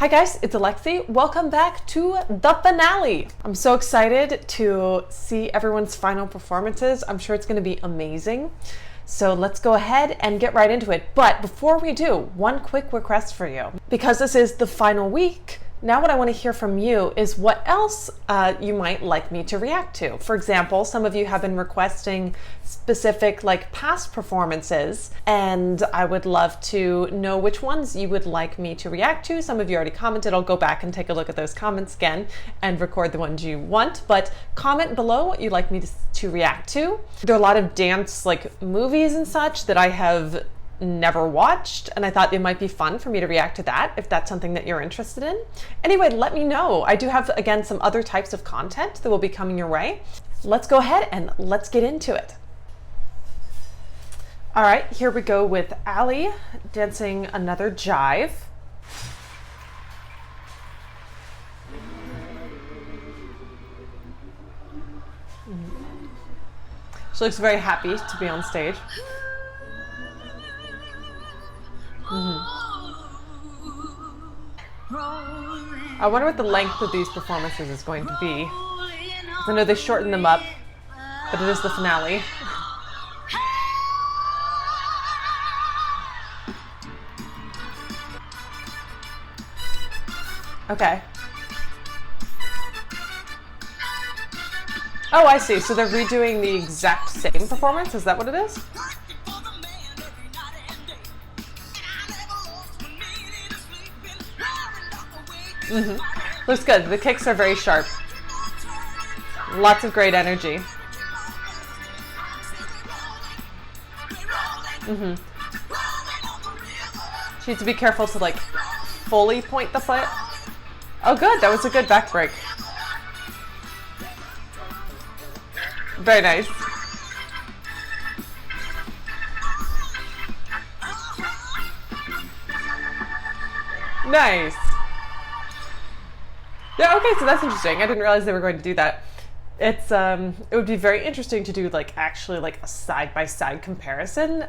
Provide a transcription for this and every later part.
Hi guys, it's Alexi. Welcome back to the finale. I'm so excited to see everyone's final performances. I'm sure it's going to be amazing. So let's go ahead and get right into it. But before we do, one quick request for you. Because this is the final week, now what I want to hear from you is what else you might like me to react to. For example, some of you have been requesting specific past performances, and I would love to know which ones you would like me to react to. Some of you already commented. I'll go back and take a look at those comments again and record the ones you want, but comment below what you'd like me to react to. There are a lot of dance movies and such that I have never watched, and I thought it might be fun for me to react to that if that's something that you're interested in. Anyway, let me know. I do have, again, some other types of content that will be coming your way. Let's go ahead and let's get into it. All right, here we go with Ali dancing another jive. She looks very happy to be on stage. I wonder what the length of these performances is going to be. I know they shorten them up, but it is the finale. Okay. Oh, I see. So they're redoing the exact same performance? Is that what it is? Looks good. The kicks are very sharp. Lots of great energy. She needs to be careful to fully point the foot. Oh good, that was a good back break. Very nice. Nice. Yeah, okay, so that's interesting. I didn't realize they were going to do that. It's it would be very interesting to do actually a side-by-side comparison.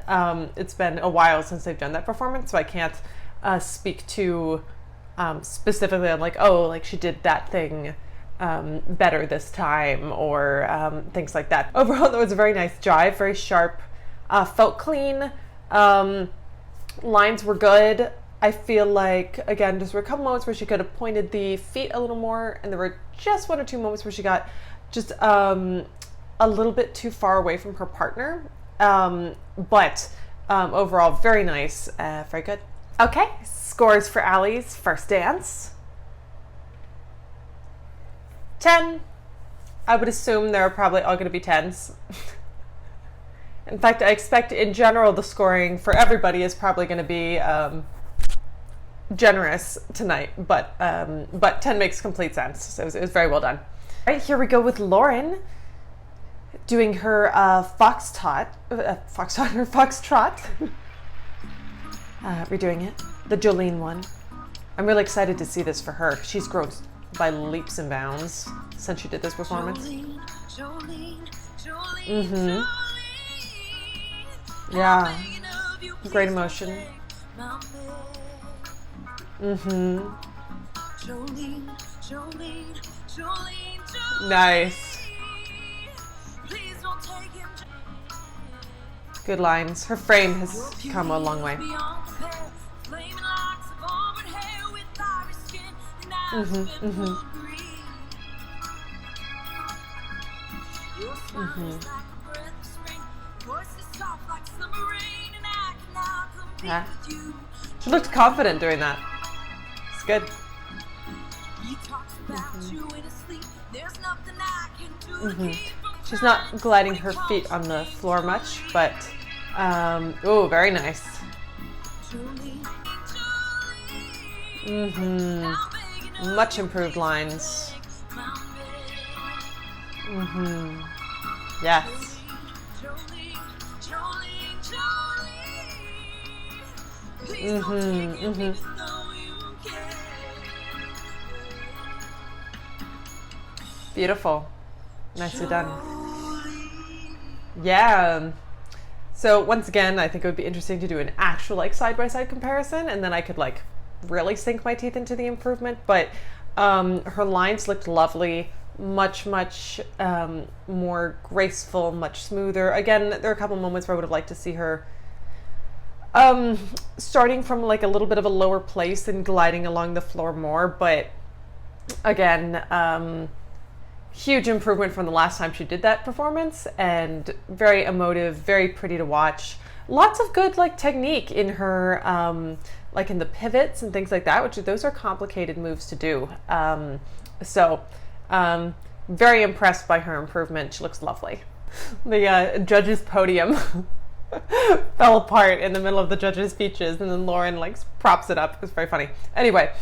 It's been a while since they've done that performance, so I can't speak to specifically on she did that thing better this time, or things like that. Overall, that was a very nice jive, very sharp, felt clean. Lines were good. I feel again, there were a couple moments where she could have pointed the feet a little more, and there were just one or two moments where she got just a little bit too far away from her partner. But overall, very nice, very good. Okay, scores for Ali's first dance. 10. I would assume they're probably all going to be 10s. In fact, I expect in general the scoring for everybody is probably going to be generous tonight, but 10 makes complete sense. So it was very well done. All right, here we go with Lauren doing her foxtrot. Redoing it, the Jolene one. I'm really excited to see this for her. She's grown by leaps and bounds since she did this performance. Yeah, great emotion. Nice. Good lines. Her frame has come a long way. Yeah. She looked confident doing that. It's good. She's not gliding her feet on the floor much, but oh, very nice. Much improved lines. Yes. Beautiful. Nicely done. Yeah. So once again, I think it would be interesting to do an actual like side-by-side comparison, and then I could like really sink my teeth into the improvement, but her lines looked lovely, much more graceful, much smoother. Again, there are a couple moments where I would have liked to see her starting from like a little bit of a lower place and gliding along the floor more, but again, huge improvement from the last time she did that performance, and very emotive, very pretty to watch. Lots of good like technique in her, like in the pivots and things like that, which those are complicated moves to do. Very impressed by her improvement. She looks lovely. The judges' podium fell apart in the middle of the judges' speeches, and then Lauren like props it up. It was very funny. Anyway,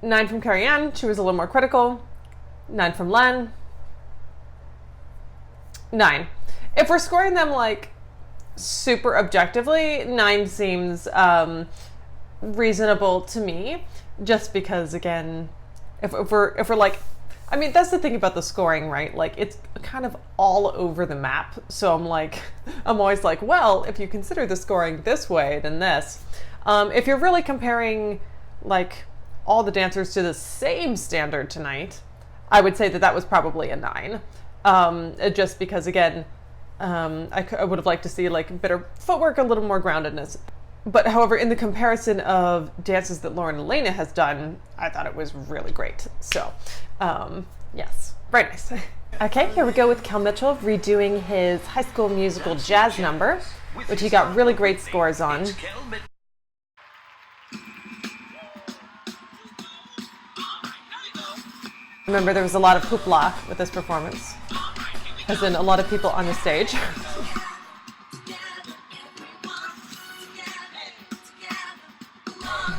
9 from Carrie Ann. She was a little more critical. 9 from Len. 9. If we're scoring them like super objectively, 9 seems reasonable to me, just because again, if we're like, I mean, that's the thing about the scoring, right? Like, it's kind of all over the map. So I'm always like, well, if you consider the scoring this way, then this. If you're really comparing like all the dancers to the same standard tonight, I would say that was probably a 9. Just because again, I would have liked to see like better footwork, a little more groundedness. But however, in the comparison of dances that Lauren Elena has done, I thought it was really great. So, yes, very nice. Okay, here we go with Kal Metal redoing his High School Musical jazz number, which he got really great scores on. Remember, there was a lot of hoopla with this performance, as in a lot of people on the stage.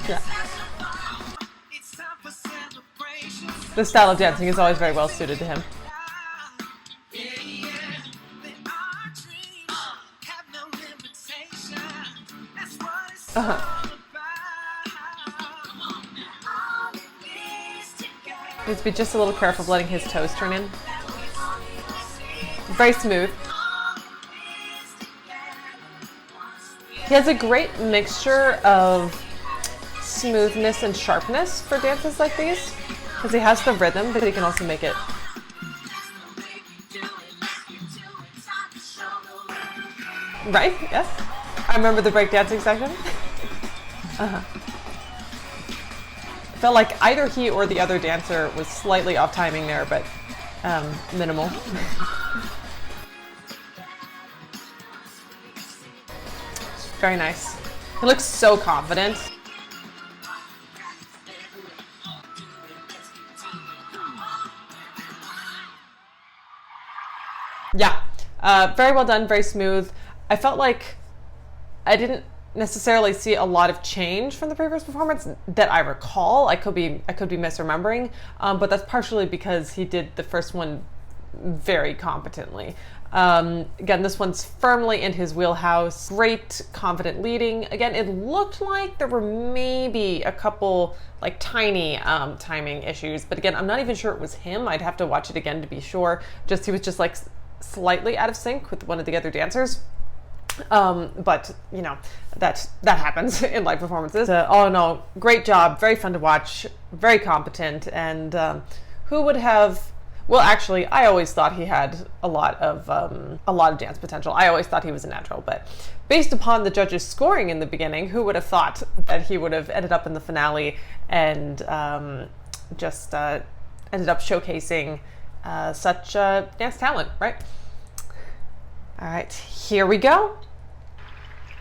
Yeah. This style of dancing is always very well suited to him. Needs to be just a little careful of letting his toes turn in. Very smooth. He has a great mixture of smoothness and sharpness for dances like these, because he has the rhythm, but he can also make it. Right? Yes. I remember the breakdancing section. Felt like either he or the other dancer was slightly off timing there, but minimal. Very nice. He looks so confident. Yeah, very well done, very smooth. I felt like I didn't necessarily see a lot of change from the previous performance that I recall. I could be misremembering, but that's partially because he did the first one very competently. Again, this one's firmly in his wheelhouse. Great, confident leading. Again, it looked like there were maybe a couple like tiny timing issues, but again, I'm not even sure it was him. I'd have to watch it again to be sure. He was just like slightly out of sync with one of the other dancers. But you know, that happens in live performances. All in all, great job, very fun to watch, very competent, and who would have? Well, actually, I always thought he had a lot of dance potential. I always thought he was a natural, but based upon the judges' scoring in the beginning, who would have thought that he would have ended up in the finale and just ended up showcasing such dance talent, right? All right, here we go.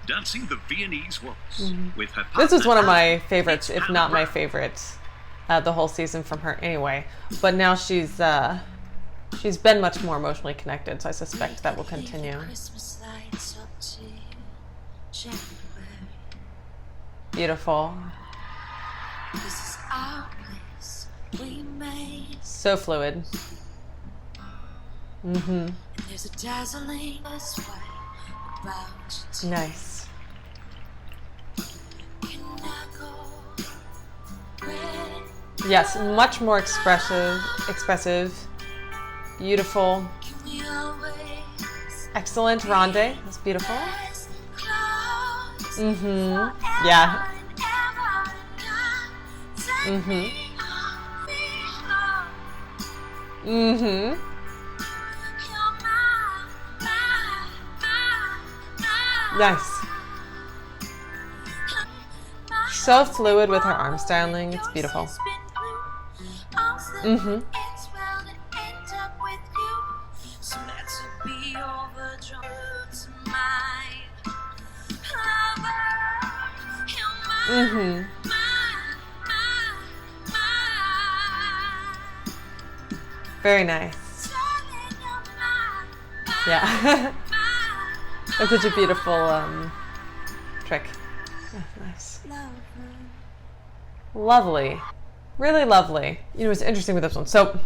Dancing the Viennese waltz with her. This is one of my favorites, if not my favorite, the whole season from her anyway. But now she's been much more emotionally connected, so I suspect that will continue. Beautiful. So fluid. There's a dazzling about nice. Yes, much more expressive, beautiful, excellent ronde. That's beautiful. Yeah. Nice. So fluid with her arm styling. It's beautiful. Very nice. Yeah. It's such a beautiful trick. Oh, nice. Lovely. Really lovely. You know what's interesting with this one? So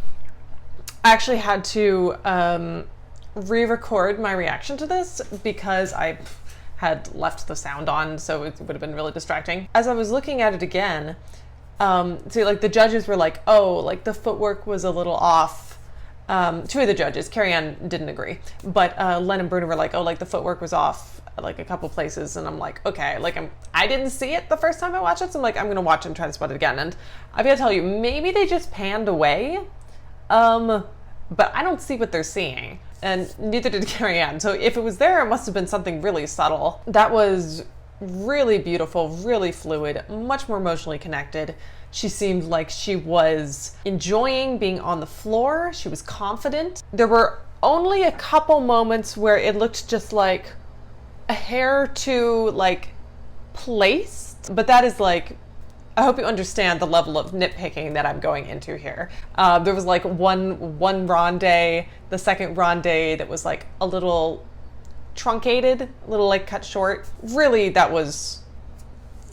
I actually had to re-record my reaction to this because I had left the sound on, so it would have been really distracting. As I was looking at it again, see, like the judges were like, oh, like the footwork was a little off. Two of the judges, Carrie-Anne didn't agree, but Len and Bruno were like, oh, like the footwork was off like a couple places, and I'm like, okay, like I didn't see it the first time I watched it, so I'm like, I'm gonna watch it and try to spot it again. And I gotta tell you, maybe they just panned away, but I don't see what they're seeing, and neither did Carrie-Anne. So if it was there, it must have been something really subtle. That was really beautiful, really fluid, much more emotionally connected. She seemed like she was enjoying being on the floor. She was confident. There were only a couple moments where it looked just like a hair too like placed, but that is like, I hope you understand the level of nitpicking that I'm going into here. There was like one ronde, the second ronde that was like a little truncated, a little like cut short. Really, that was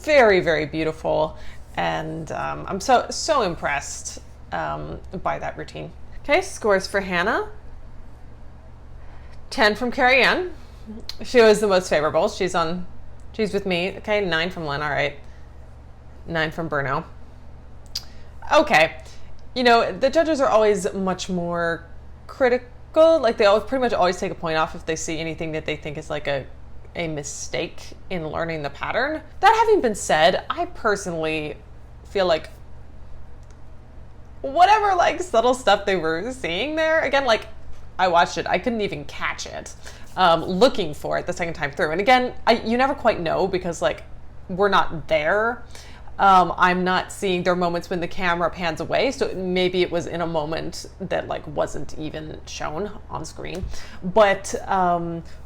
very, very beautiful. And I'm so impressed by that routine. Okay, scores for Hannah. 10 from Carrie-Anne. She was the most favorable. She's with me. Okay, 9 from Len. All right. 9 from Bruno. Okay. You know, the judges are always much more critical. Like they always pretty much always take a point off if they see anything that they think is like a mistake in learning the pattern. That having been said, I personally feel like whatever like subtle stuff they were seeing there, again, like I watched it, I couldn't even catch it, looking for it the second time through. And again, you never quite know because like we're not there. I'm not seeing, there are moments when the camera pans away, so maybe it was in a moment that like wasn't even shown on screen. But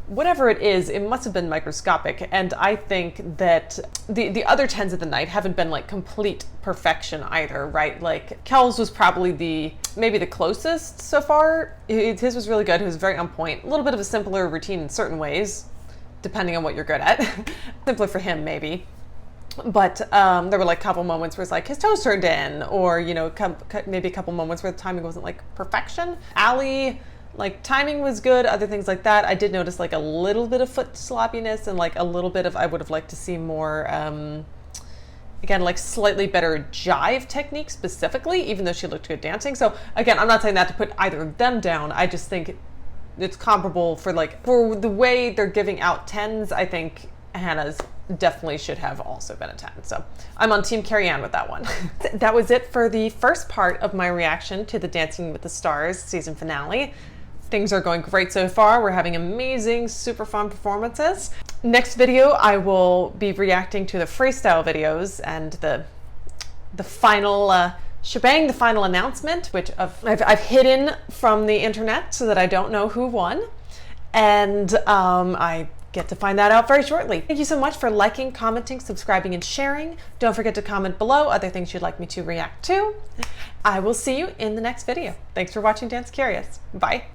whatever it is, it must have been microscopic. And I think that the other 10s of the night haven't been like complete perfection either, right? Like Kel's was probably maybe the closest so far. His was really good. He was very on point. A little bit of a simpler routine in certain ways, depending on what you're good at. Simpler for him, maybe. But there were like a couple moments where it's like his toes turned in, or, you know, maybe a couple moments where the timing wasn't like perfection. Ali, like timing was good, other things like that. I did notice like a little bit of foot sloppiness and like a little bit of, I would have liked to see more, again, like slightly better jive technique specifically, even though she looked good dancing. So again, I'm not saying that to put either of them down. I just think it's comparable for the way they're giving out 10s. I think Hannah's definitely should have also been a 10. So I'm on Team Carrie-Anne with that one. That was it for the first part of my reaction to the Dancing with the Stars season finale. Things are going great so far. We're having amazing, super fun performances. Next video, I will be reacting to the freestyle videos and the final shebang, the final announcement, which I've hidden from the internet so that I don't know who won. And I get to find that out very shortly. Thank you so much for liking, commenting, subscribing, and sharing. Don't forget to comment below other things you'd like me to react to. I will see you in the next video. Thanks for watching Dance Curious. Bye.